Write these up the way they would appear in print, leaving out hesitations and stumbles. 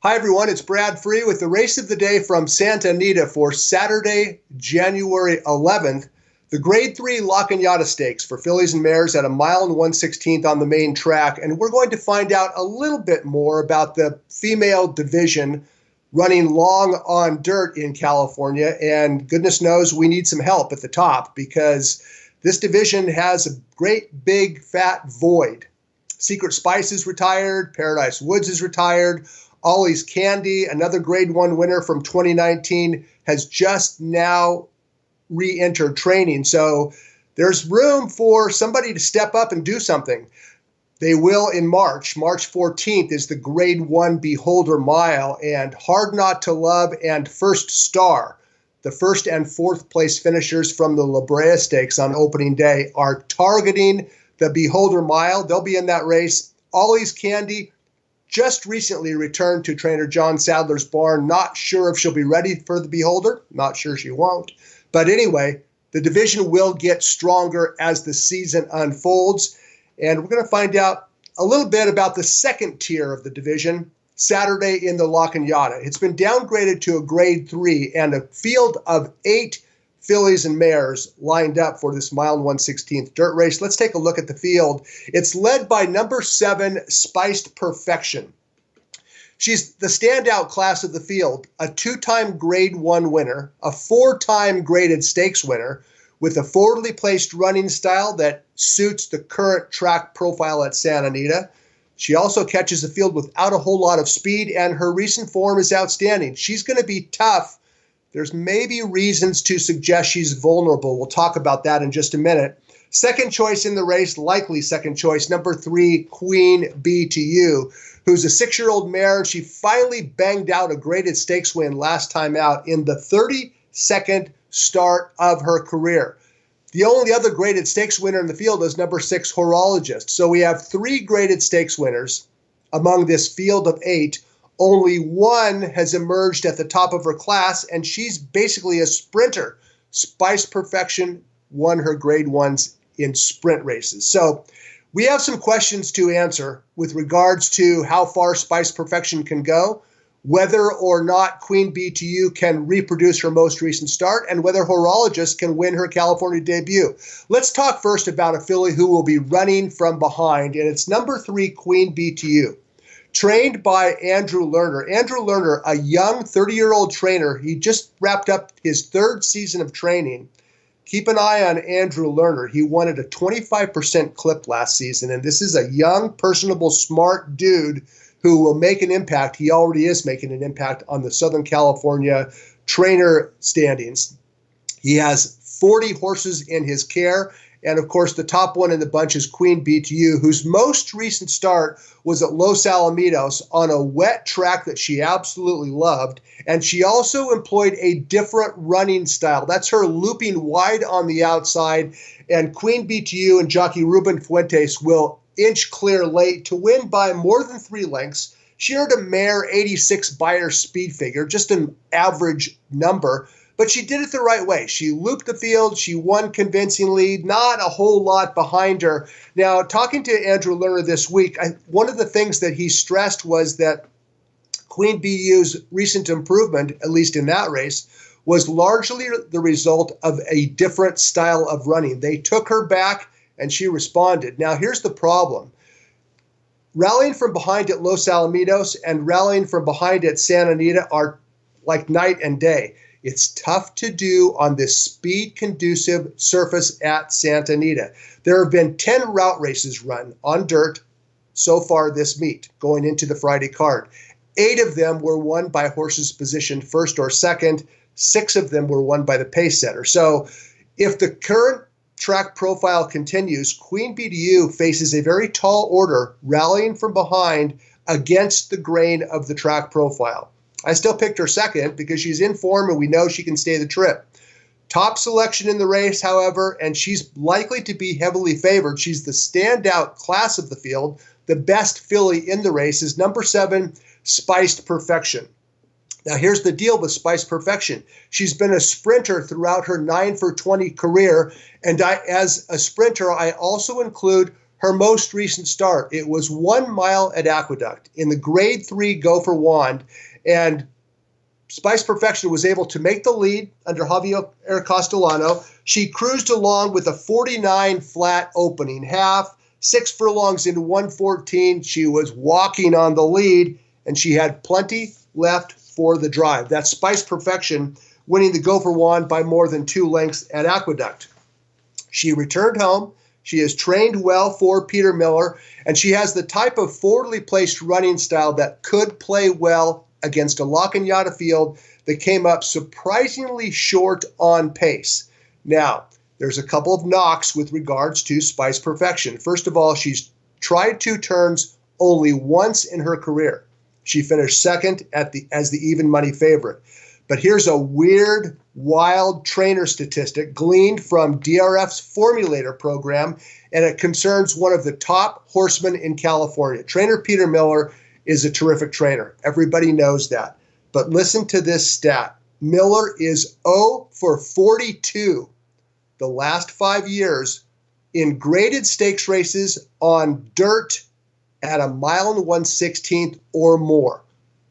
Hi, everyone. It's Brad Free with the race of the day from Santa Anita for Saturday, January 11th. The Grade 3 La Cañada Stakes for fillies and mares at a mile and 1/16th on the main track. And we're going to find out a little bit more about the female division running long on dirt in California. And goodness knows we need some help at the top because this division has a great big fat void. Secret Spice is retired. Paradise Woods is retired. Ollie's Candy, another Grade 1 winner from 2019, has just now re-entered training. So there's room for somebody to step up and do something. They will in March. March 14th is the Grade 1 Beholder Mile, and Hard Not to Love and First Star, the first and fourth place finishers from the La Brea Stakes on opening day, are targeting the Beholder Mile. They'll be in that race. Ollie's Candy just recently returned to trainer John Sadler's barn. Not sure if she'll be ready for the Beholder. Not sure she won't. But anyway, the division will get stronger as the season unfolds. And we're going to find out a little bit about the second tier of the division Saturday in the La Cañada. It's been downgraded to a Grade 3 and a field of 8 fillies and mares lined up for this mile and 1/16th dirt race. Let's take a look at the field. It's led by number 7, Spiced Perfection. She's the standout class of the field, a 2-time Grade 1 winner, a 4-time graded stakes winner, with a forwardly placed running style that suits the current track profile at Santa Anita. She also catches the field without a whole lot of speed, and her recent form is outstanding. She's going to be tough. There's maybe reasons to suggest she's vulnerable. We'll talk about that in just a minute. Second choice in the race, likely second choice, number 3, Queen BTU, who's a 6-year-old mare. She finally banged out a graded stakes win last time out in the 32nd start of her career. The only other graded stakes winner in the field is number 6, Horologist. So we have 3 graded stakes winners among this field of 8. Only one has emerged at the top of her class, and she's basically a sprinter. Spice Perfection won her Grade 1s in sprint races. So we have some questions to answer with regards to how far Spice Perfection can go, whether or not Queen BTU can reproduce her most recent start, and whether Horologist can win her California debut. Let's talk first about a filly who will be running from behind, and it's number 3, Queen BTU. Trained by Andrew Lerner. Andrew Lerner, a young 30-year-old trainer. He just wrapped up his 3rd season of training. Keep an eye on Andrew Lerner. He won at a 25% clip last season, and this is a young, personable, smart dude who will make an impact. He already is making an impact on the Southern California trainer standings. He has 40 horses in his care. And, of course, the top one in the bunch is Queen BTU, whose most recent start was at Los Alamitos on a wet track that she absolutely loved. And she also employed a different running style. That's her looping wide on the outside. And Queen BTU and jockey Ruben Fuentes will inch clear late to win by more than 3 lengths. She earned a mare 86 Beyer speed figure, just an average number. But she did it the right way. She looped the field. She won convincingly, not a whole lot behind her. Now, talking to Andrew Lerner this week, one of the things that he stressed was that Queen BU's recent improvement, at least in that race, was largely the result of a different style of running. They took her back, and she responded. Now, here's the problem. Rallying from behind at Los Alamitos and rallying from behind at Santa Anita are like night and day. It's tough to do on this speed-conducive surface at Santa Anita. There have been 10 route races run on dirt so far this meet, going into the Friday card. 8 of them were won by horses positioned first or second. 6 of them were won by the pace setter. So if the current track profile continues, Queen BTU faces a very tall order rallying from behind against the grain of the track profile. I still picked her second because she's in form and we know she can stay the trip. Top selection in the race, however, and she's likely to be heavily favored. She's the standout class of the field. The best filly in the race is number 7, Spiced Perfection. Now, here's the deal with Spiced Perfection. She's been a sprinter throughout her 9 for 20 career, and as a sprinter, I also include her most recent start. It was 1 mile at Aqueduct in the Grade 3 Gopher Wand, and Spice Perfection was able to make the lead under Javier Castellano. She cruised along with a 49 flat opening half, 6 furlongs into 114. She was walking on the lead, and she had plenty left for the drive. That's Spice Perfection winning the Gopher Wand by more than 2 lengths at Aqueduct. She returned home. She has trained well for Peter Miller, and she has the type of forwardly placed running style that could play well against a La Cañada field that came up surprisingly short on pace. Now, there's a couple of knocks with regards to Spice Perfection. First of all, she's tried 2 turns only once in her career. She finished second as the even money favorite. But here's a weird, wild trainer statistic gleaned from DRF's Formulator program, and it concerns one of the top horsemen in California. Trainer Peter Miller is a terrific trainer. Everybody knows that. But listen to this stat. Miller is 0 for 42 the last 5 years in graded stakes races on dirt at a mile and 1/16 or more.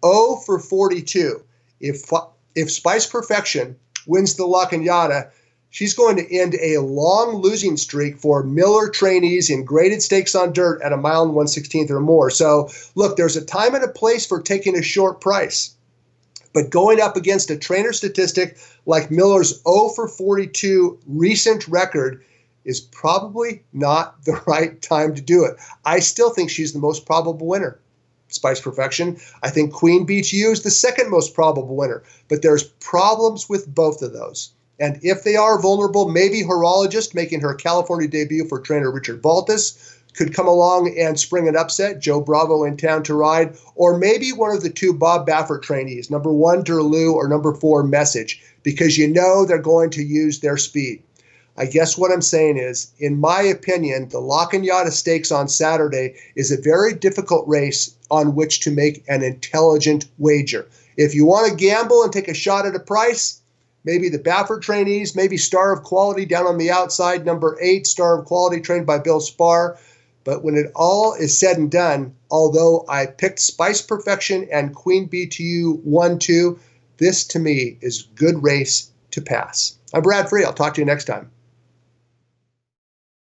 0 for 42. If Spice Perfection wins the La Cañada, she's going to end a long losing streak for Miller trainees in graded stakes on dirt at a mile and 1/16 or more. So, look, there's a time and a place for taking a short price. But going up against a trainer statistic like Miller's 0 for 42 recent record is probably not the right time to do it. I still think she's the most probable winner, Spice Perfection. I think Queen Beats You is the second most probable winner. But there's problems with both of those. And if they are vulnerable, maybe Horologist, making her California debut for trainer Richard Baltus, could come along and spring an upset, Joe Bravo in town to ride, or maybe one of the 2 Bob Baffert trainees, number 1 Derlou or number 4 Message, because you know they're going to use their speed. I guess what I'm saying is, in my opinion, the La Cañada Stakes on Saturday is a very difficult race on which to make an intelligent wager. If you want to gamble and take a shot at a price, maybe the Baffert trainees, maybe Star of Quality down on the outside, number 8, Star of Quality, trained by Bill Spar. But when it all is said and done, although I picked Spice Perfection and Queen BTU 1-2, this to me is good race to pass. I'm Brad Free. I'll talk to you next time.